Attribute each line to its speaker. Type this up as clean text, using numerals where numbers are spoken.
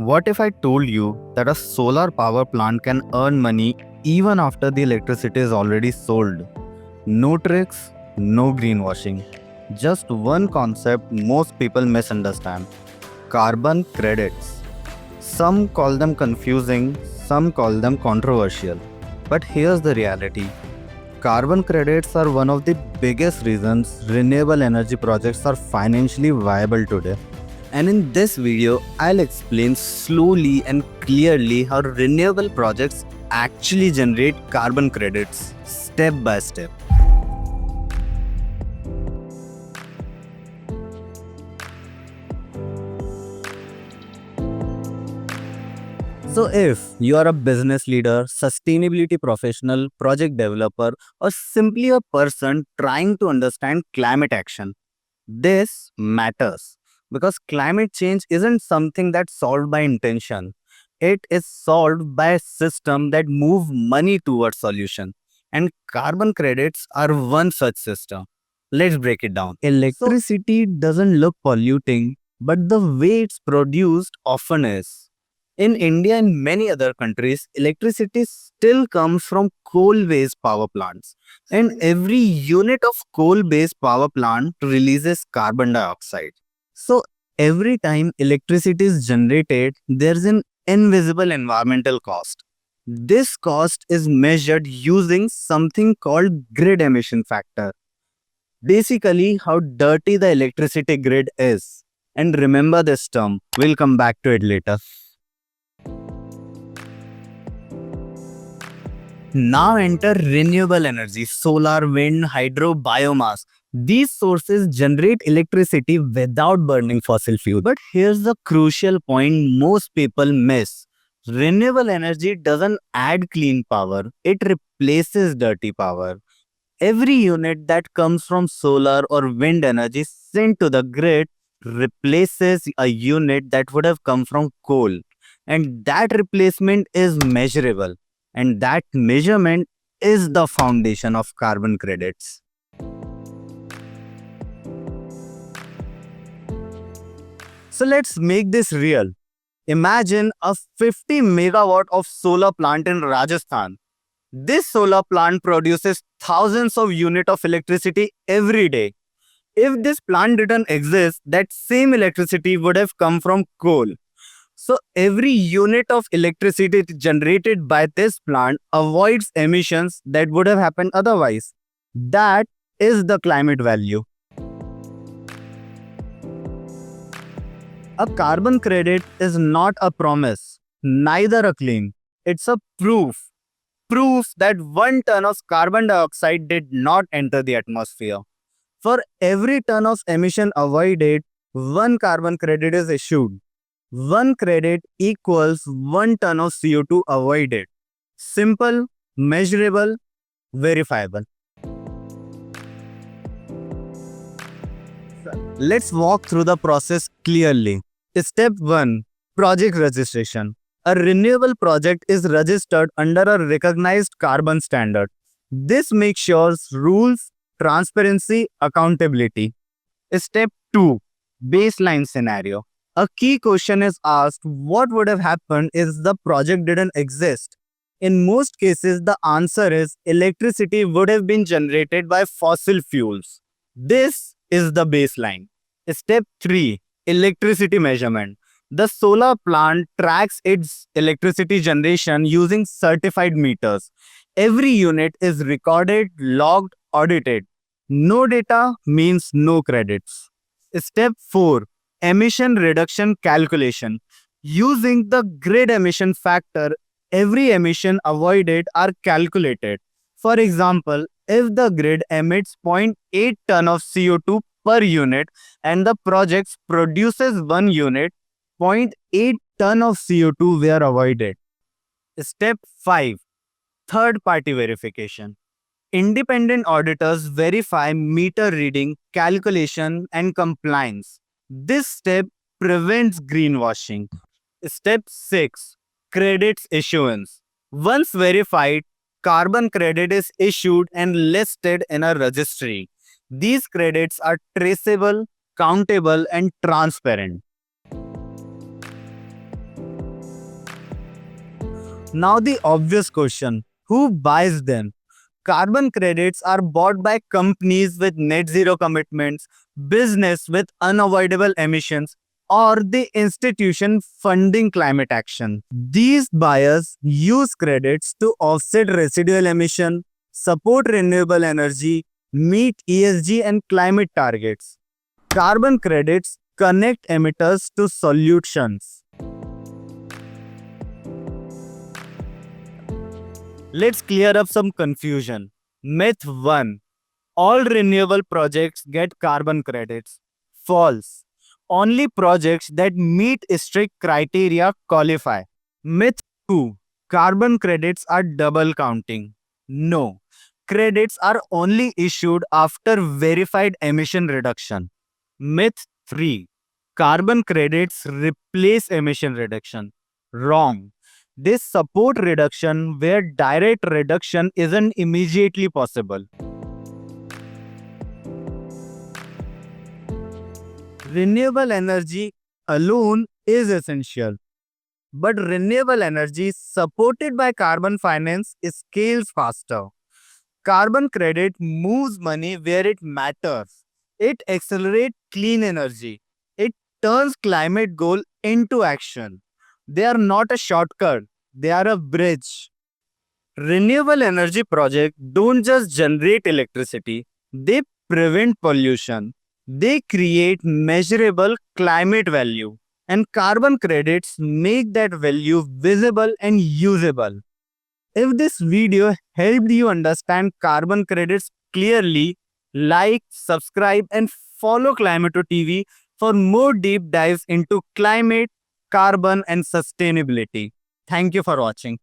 Speaker 1: What if I told you that a solar power plant can earn money even after the electricity is already sold? No tricks, no greenwashing. Just one concept most people misunderstand: carbon credits. Some call them confusing, some call them controversial. But here's the reality: carbon credits are one of the biggest reasons renewable energy projects are financially viable today. And in this video, I'll explain slowly and clearly how renewable projects actually generate carbon credits step by step. So, if you are a business leader, sustainability professional, project developer, or simply a person trying to understand climate action, this matters because climate change isn't something that's solved by intention. It is solved by a system that move money towards solution. And carbon credits are one such system. Let's break it down. Electricity doesn't look polluting, but the way it's produced often is. In India and many other countries, electricity still comes from coal-based power plants, and every unit of coal-based power plant releases carbon dioxide. So every time electricity is generated, there's an invisible environmental cost. This cost is measured using something called grid emission factor. Basically, how dirty the electricity grid is. And remember this term, we'll come back to it later. Now enter renewable energy: solar, wind, hydro, biomass. These sources generate electricity without burning fossil fuel. But here's the crucial point most people miss. Renewable energy doesn't add clean power, it replaces dirty power. Every unit that comes from solar or wind energy sent to the grid replaces a unit that would have come from coal. And that replacement is measurable. And that measurement is the foundation of carbon credits. So let's make this real. Imagine a 50 megawatt of solar plant in Rajasthan. This solar plant produces thousands of units of electricity every day. If this plant didn't exist, that same electricity would have come from coal. So every unit of electricity generated by this plant avoids emissions that would have happened otherwise. That is the climate value. A carbon credit is not a promise, neither a claim. It's a proof. Proof that 1 ton of carbon dioxide did not enter the atmosphere. For every ton of emission avoided, one carbon credit is issued. One credit equals 1 ton of CO2 avoided. Simple, measurable, verifiable. Let's walk through the process clearly. Step 1: Project registration. A renewable project is registered under a recognized carbon standard. This makes sure rules, transparency, accountability. Step 2: Baseline scenario. A key question is asked: what would have happened if the project didn't exist? In most cases, the answer is electricity would have been generated by fossil fuels. This is the baseline. Step 3: Electricity measurement. The solar plant tracks its electricity generation using certified meters. Every unit is recorded, logged, audited. No data means no credits. Step 4: Emission reduction calculation. Using the grid emission factor, every emission avoided are calculated. For example, if the grid emits 0.8 ton of CO2 per unit and the project produces 1 unit, 0.8 ton of CO2 were avoided. Step 5: Third party verification. Independent auditors verify meter reading, calculation, and compliance. This step prevents greenwashing. Step 6: Credits issuance. Once verified, carbon credit is issued and listed in a registry. These credits are traceable, countable, and transparent. Now the obvious question, who buys them? Carbon credits are bought by companies with net zero commitments, business with unavoidable emissions, or the institution funding climate action. These buyers use credits to offset residual emission, support renewable energy, meet ESG and climate targets. Carbon credits connect emitters to solutions. Let's clear up some confusion. Myth 1. All renewable projects get carbon credits. False. Only projects that meet strict criteria qualify. Myth 2. Carbon credits are double counting. No. Credits are only issued after verified emission reduction. Myth 3. Carbon credits replace emission reduction. Wrong. They support reduction where direct reduction isn't immediately possible. Renewable energy alone is essential, but renewable energy supported by carbon finance scales faster. Carbon credit moves money where it matters. It accelerates clean energy. It turns climate goal into action. They are not a shortcut, they are a bridge. Renewable energy projects don't just generate electricity, they prevent pollution. They create measurable climate value. And carbon credits make that value visible and usable. If this video helped you understand carbon credits clearly, like, subscribe, and follow Climato TV for more deep dives into climate, carbon, and sustainability. Thank you for watching.